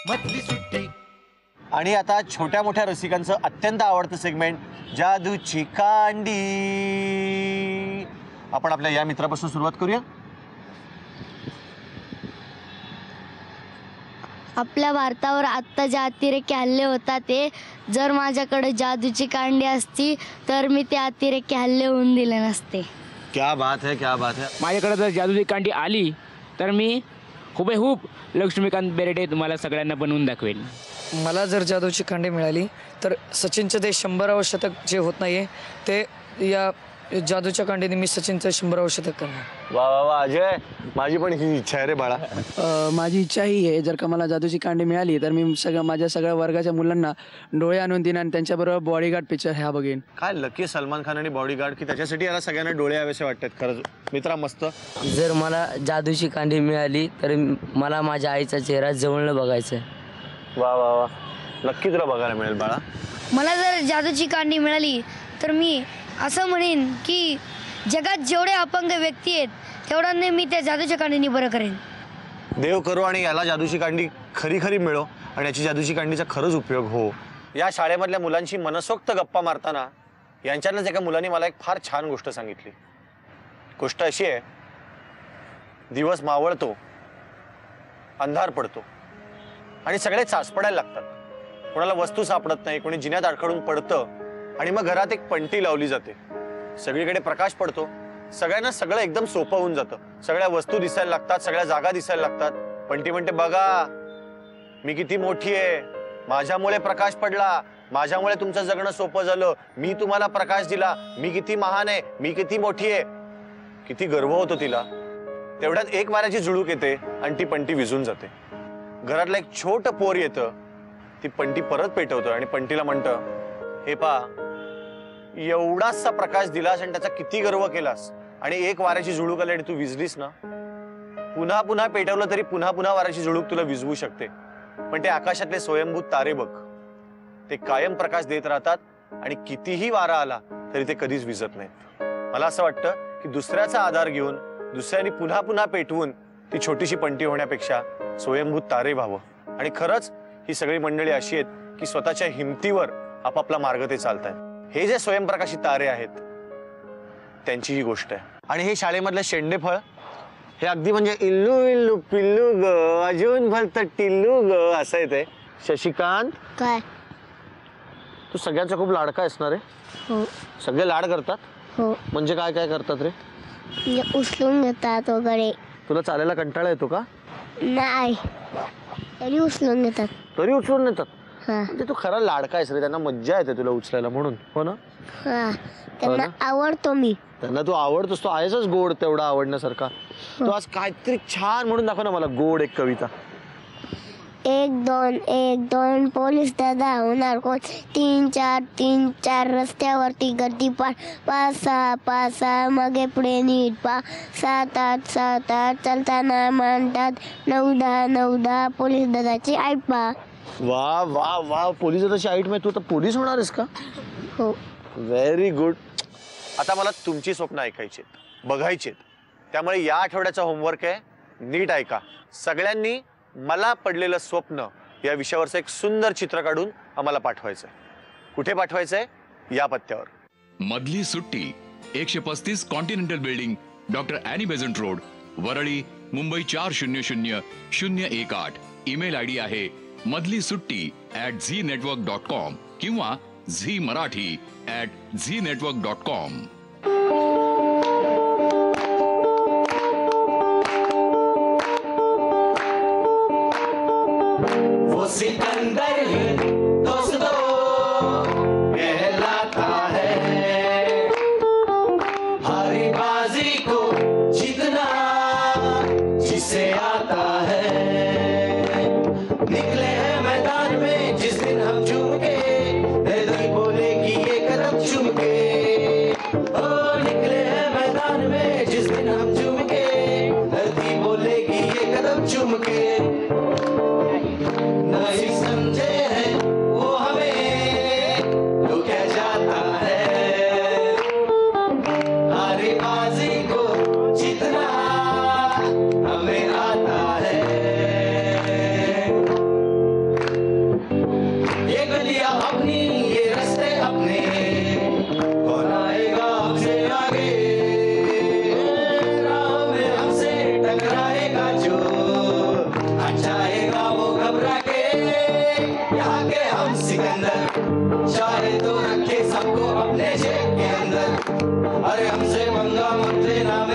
मधली सुट्टी. आणि आता छोट्या मोठ्या रसिकांचं अत्यंत आवडतं सेगमेंट जादूची कांडी. आपण आपल्या या मित्रापासून सुरुवात करूया. आपल्या भारतावर आत्ता जे अतिरेकी हल्ले होतात ते जर माझ्याकडे जादूची कांडी असती तर मी ते अतिरेकी हल्ले होऊन दिले नसते. क्या बात है, क्या बात है. माझ्याकडे जर जादूची कांडी आली तर मी हुबेहूब लक्ष्मीकांत बेर्डे तुम्हाला सगळ्यांना बनवून दाखवेन. मला जर जादूची कांडी मिळाली तर सचिनचं ते 100वे शतक जे होत नाहीये ते या जादूच्या कांडीने मी सचिनचं 100वे शतक करणार. वा वा वा अजय, माझी पण ही इच्छा आहे रे बाळा. माझी इच्छा ही आहे जर का मला जादूची कांडी मिळाली तर मी माझ्या सगळ्या वर्गाच्या मुलांना डोळे आणून देईन आणि त्यांच्याबरोबर बॉडीगार्ड पिक्चर ह्या बघेन. काय लकी सलमान खान आणि बॉडीगार्ड की त्याच्यासाठी याला सगळ्यांना डोळे हवेसे वाटतात. खरंच मित्रा मस्त. जर मला जादूची कांडी मिळाली तर मला माझ्या आईचा चेहरा जवळनं बघायचा आहे. वा वा वा, नक्की तुला बघायला मिळेल बाळा. मला जर जादूची कांडी मिळाली तर मी असं म्हणेन की जगात जेवढे अपंग व्यक्ती आहेत तेवढ्यांनी मी त्या जादूच्या कांडीने बरं करेन. देव करो आणि याला जादूची कांडी खरी खरी मिळो आणि याची जादूची कांडीचा खरंच उपयोग हो. या शाळेमधल्या मुलांशी मनसोक्त गप्पा मारताना यांच्यातल्याच एका मुलांनी मला एक फार छान गोष्ट सांगितली. गोष्ट अशी आहे, दिवस मावळतो, अंधार पडतो आणि सगळे चाचपडायला लागतात. कोणाला वस्तू सापडत नाही, कोणी जिन्यात अडखळून पडतं आणि मग घरात एक पंटी लावली जाते. सगळीकडे प्रकाश पडतो, सगळ्यांना सगळं एकदम सोपं होऊन जातं. सगळ्या वस्तू दिसायला लागतात, सगळ्या जागा दिसायला लागतात. पंटी म्हणते बघा मी किती मोठी आहे, माझ्यामुळे प्रकाश पडला, माझ्यामुळे तुमचं जगणं सोपं झालं, मी तुम्हाला प्रकाश दिला, मी किती महान आहे, मी किती मोठी आहे. किती गर्व होतो तिला. तेवढ्यात एक वाऱ्याची झुळूक येते आणि ती पंटी विझून जाते. घरातलं एक छोटं पोर येतं, ती पंटी परत पेटवतं आणि पंटीला म्हणतं हे पा, एवढासा प्रकाश दिलास आणि त्याचा किती गर्व केलास आणि एक वाऱ्याची झुळूक आली आणि तू विझलीस ना, पुन्हा पुन्हा पेटवलं तरी पुन्हा पुन्हा वाऱ्याची झुळूक तुला विझवू शकते. पण ते आकाशातले स्वयंभूत तारे बघ, ते कायम प्रकाश देत राहतात आणि कितीही वारा आला तरी ते कधीच विझत नाहीत. मला असं वाटतं की दुसऱ्याचा आधार घेऊन दुसऱ्यानी पुन्हा पुन्हा पेटवून ती छोटीशी पंटी होण्यापेक्षा स्वयंभूत तारे व्हावं. आणि खरंच ही सगळी मंडळी अशी आहेत की स्वतःच्या हिमतीवर आपापला मार्ग ते चालतायत. हे जे स्वयंप्रकाशी तारे आहेत त्यांची ही गोष्ट आहे. आणि हे शाळेमधलं शेंडेफळ हे अगदी म्हणजे इल्लू इल्लू पिल्लू ग अजून भलत टिल्लू ग असं आहे ते. शशिकांत, काय तू सगळ्यांचा खूप लाडका आहेस ना रे? हो सगळे लाड करतात? हो. म्हणजे काय काय करतात रे? उचलून घेतात वगैरे. तुला चालायला कंटाळा येतो का? नाही, तरी उचलून घेतात. तरी उचलून नेतात? हा. म्हणजे तू खरा लाडका आहेस रे, त्यांना मज्जा येते तुला उचलायला म्हणून. हो ना? हा, त्यांना आवडतो मी. त्यांना तू आवडतोस, तो आहेसच गोड तेवढा आवडण्यासारखा. तो आज काहीतरी छान म्हणून दाखव ना मला, गोड एक कविता. 1 2 1 2 पोलीस दादा होणार कोण, 3 4 3 4 रस्त्यावरती गर्दी पार, 5 6 5 6 मागे पुढे नीट पा, 7 8 7 8 चालताना मांडतात, 9 10 9 10 पोलीस दादाची आईट पा. वा वा वा, पोलीस दादाची आईट म्हणजे तू तर पोलीस होणार आहेस का? हो. Very good. आता मला तुमची स्वप्न ऐकायची आहेत, बघायची आहेत. त्यामुळे या आठवड्याचा होमवर्क आहे, नीट ऐका. सगळ्यांनी मला पडलेलं स्वप्न या विषयावरचं एक सुंदर चित्र काढून आम्हाला पाठवायचंय. कुठे पाठवायचंय? या पत्त्यावर. मधली सुट्टी, 135 continental building, doctor Annie Besant road, Worli, Mumbai 400018. Email ID आहे madlisutti@znetwork.com किंवा zmarathi@znetwork.com. सिकंदर दोस्तों कहलाता है, हरी बाजी को जीतना जिसे आता है. निकले हैं मैदान में जिस दिन हम झूम के, दिल बोलेगी ये कदम चूम के. ओ निकले हैं मैदान में जिस दिन हम झूम के, धरती बोलेगी ये कदम चूम के. नहीं समझे हैं वो हमें तो क्या जाता है, हारी बाजी को जीतना हमें आता है. अरे हमसे पंगा मत लेना